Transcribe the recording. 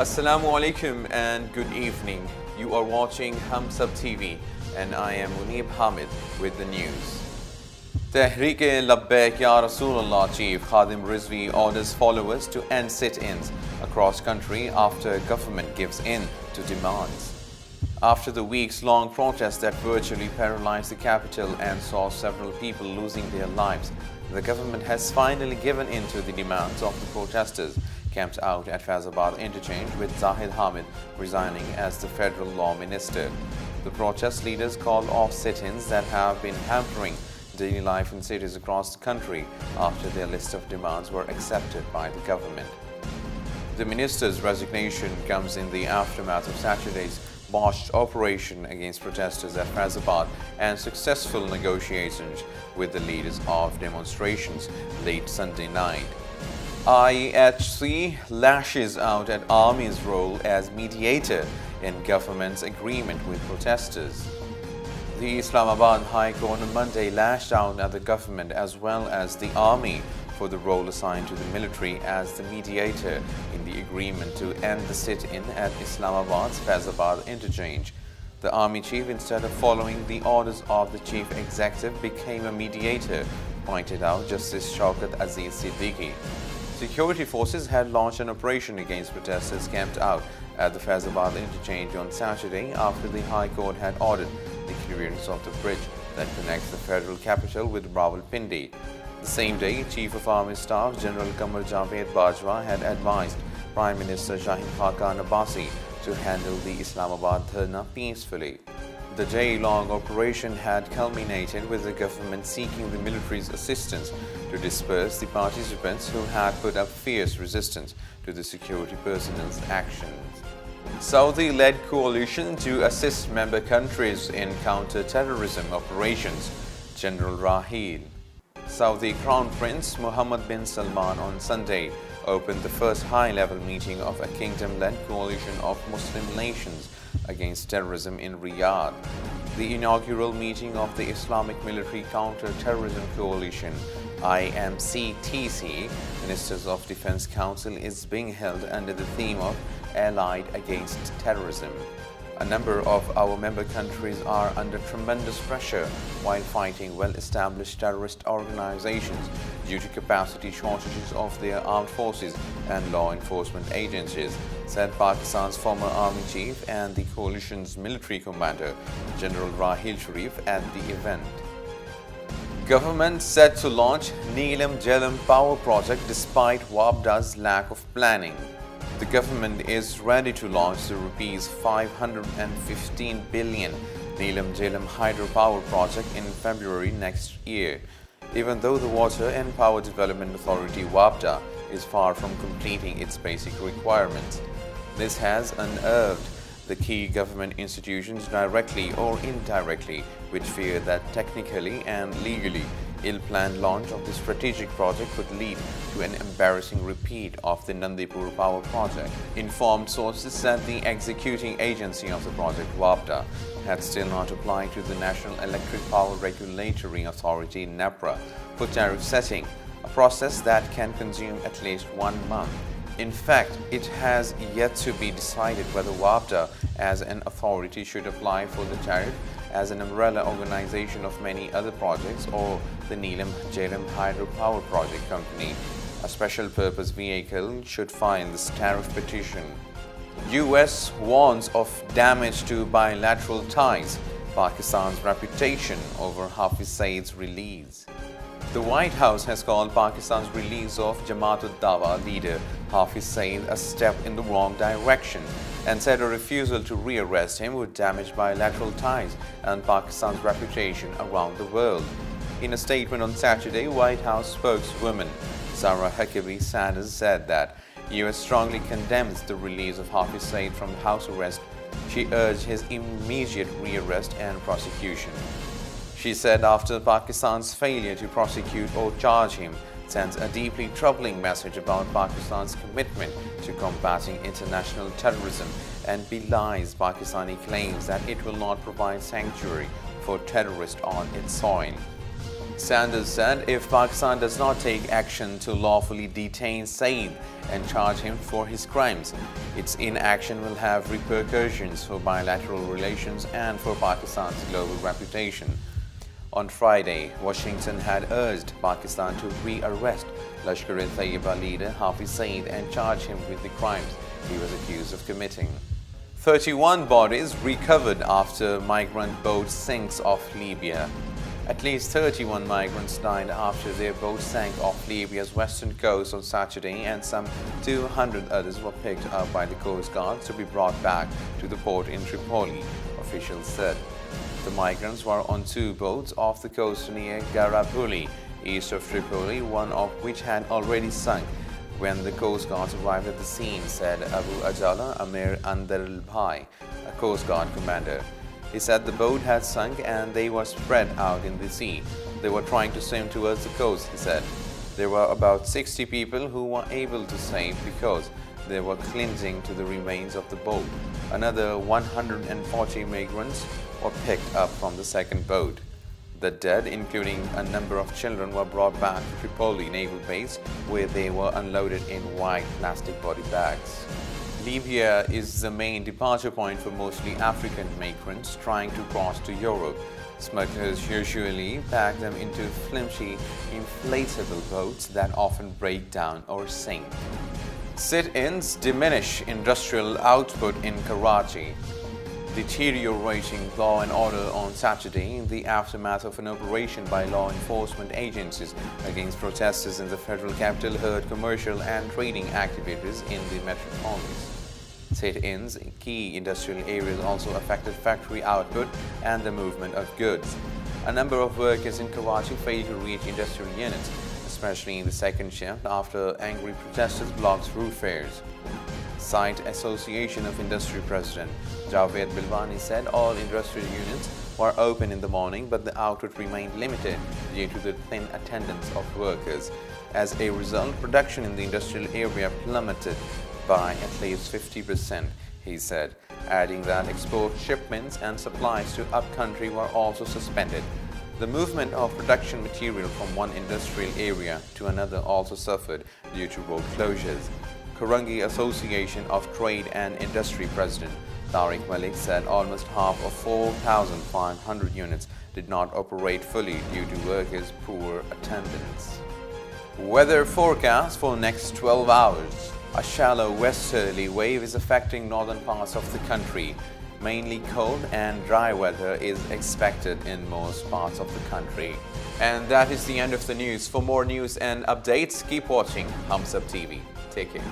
Assalamu alaikum and good evening. You are watching HumSub.TV and I am Neelam Jhelum with the news. Tehreek-e-Labbaik Ya Rasulullah Chief Khadim Rizvi orders followers to end sit-ins across country after government gives in to demands. After the weeks-long protest that virtually paralyzed the capital and saw several people losing their lives, the government has finally given in to the demands of the protesters camped out at Faizabad interchange, with Zahid Hamid resigning as the federal law minister. The protest leaders called off sit-ins that have been hampering daily life in cities across the country after their list of demands were accepted by the government. The minister's resignation comes in the aftermath of Saturday's botched operation against protesters at Faizabad and successful negotiations with the leaders of demonstrations late Sunday night. IHC lashes out at Army's role as mediator in government's agreement with protesters. The Islamabad High Court on Monday lashed out at the government as well as the Army for the role assigned to the military as the mediator in the agreement to end the sit-in at Islamabad's Faizabad interchange. The Army chief, instead of following the orders of the chief executive, became a mediator, pointed out Justice Shaukat Aziz Siddiqui. Security forces had launched an operation against protesters camped out at the Faizabad interchange on Saturday after the High Court had ordered the clearance of the bridge that connects the federal capital with Rawalpindi. The same day, Chief of Army Staff General Qamar Javed Bajwa had advised Prime Minister Shaheen Khaqan Abbasi to handle the Islamabad dharna peacefully. The day-long operation had culminated with the government seeking the military's assistance to disperse the participants who had put up fierce resistance to the security personnel's actions. Saudi-led coalition to assist member countries in counter-terrorism operations, General Rahil. Saudi Crown Prince Mohammed bin Salman on Sunday opened the first high-level meeting of a kingdom-led coalition of Muslim nations against terrorism in Riyadh. The inaugural meeting of the Islamic Military Counter-Terrorism Coalition IMCTC Ministers of Defense Council is being held under the theme of Allied Against Terrorism. A number of our member countries are under tremendous pressure while fighting well-established terrorist organizations due to capacity shortages of their armed forces and law enforcement agencies, said Pakistan's former army chief and the coalition's military commander, General Rahil Sharif, at the event. Government set to launch Neelam Jhelum power project despite WAPDA's lack of planning. The government is ready to launch the Rs 515 billion Neelam Jhelum hydropower project in February next year, even though the Water and Power Development Authority WAPDA is far from completing its basic requirements. This has unnerved the key government institutions directly or indirectly, which fear that technically and legally ill-planned launch of the strategic project could lead to an embarrassing repeat of the Nandipur power project. Informed sources said the executing agency of the project, WAPDA, had still not applied to the National Electric Power Regulatory Authority, NEPRA, for tariff setting, a process that can consume at least 1 month. In fact, it has yet to be decided whether WAPDA as an authority should apply for the tariff as an umbrella organization of many other projects, or the Neelam Jhelum hydropower project company, a special purpose vehicle, should file this tariff petition. US warns of damage to bilateral ties, Pakistan's reputation over Hafiz Saeed's release. The White House has called Pakistan's release of Jamaat-ud-Dawa leader Hafiz Saeed a step in the wrong direction and said a refusal to rearrest him would damage bilateral ties and Pakistan's reputation around the world. In a statement on Saturday, White House spokeswoman Sarah Huckabee Sanders said that US strongly condemns the release of Hafiz Saeed from house arrest. She urged his immediate rearrest and prosecution. She said after Pakistan's failure to prosecute or charge him sends a deeply troubling message about Pakistan's commitment to combating international terrorism and belies Pakistani claims that it will not provide sanctuary for terrorists on its soil. Sanders said if Pakistan does not take action to lawfully detain Saeed and charge him for his crimes, its inaction will have repercussions for bilateral relations and for Pakistan's global reputation. On Friday, Washington had urged Pakistan to re-arrest Lashkar-e-Taiba leader Hafiz Saeed and charge him with the crimes he was accused of committing. 31 bodies recovered after migrant boat sinks off Libya. At least 31 migrants died after their boat sank off Libya's western coast on Saturday, and some 200 others were picked up by the Coast Guard to be brought back to the port in Tripoli, officials said. The migrants were on two boats off the coast near Garapuli, east of Tripoli, one of which had already sunk when the Coast Guard arrived at the scene, said Abu Ajala Amir Andarulbhai, a Coast Guard commander. He said the boat had sunk and they were spread out in the sea. They were trying to swim towards the coast, he said. There were about 60 people who were able to save because they were clinging to the remains of the boat. Another 140 migrants were picked up from the second boat. The dead, including a number of children, were brought back to Tripoli Naval Base, where they were unloaded in white plastic body bags. Libya is the main departure point for mostly African migrants trying to cross to Europe. Smugglers usually pack them into flimsy, inflatable boats that often break down or sink. Sit-ins diminish industrial output in Karachi. Deteriorating law and order on Saturday in the aftermath of an operation by law enforcement agencies against protesters in the federal capital hurt commercial and trading activities in the metropolis. Sit-ins in key industrial areas also affected factory output and the movement of goods. A number of workers in Karachi failed to reach industrial units, especially in the second shift, after angry protesters blocked thoroughfares. Site Association of Industry President Javed Bilwani said all industrial units were open in the morning, but the output remained limited due to the thin attendance of workers. As a result, production in the industrial area plummeted by at least 50%, he said, adding that export shipments and supplies to upcountry were also suspended. The movement of production material from one industrial area to another also suffered due to road closures. Karangi Association of Trade and Industry President Tariq Malik said almost half of 4,500 units did not operate fully due to workers' poor attendance. Weather forecast for next 12 hours. A shallow westerly wave is affecting northern parts of the country. Mainly cold and dry weather is expected in most parts of the country. And that is the end of the news. For more news and updates, keep watching HumSub.TV. Take care.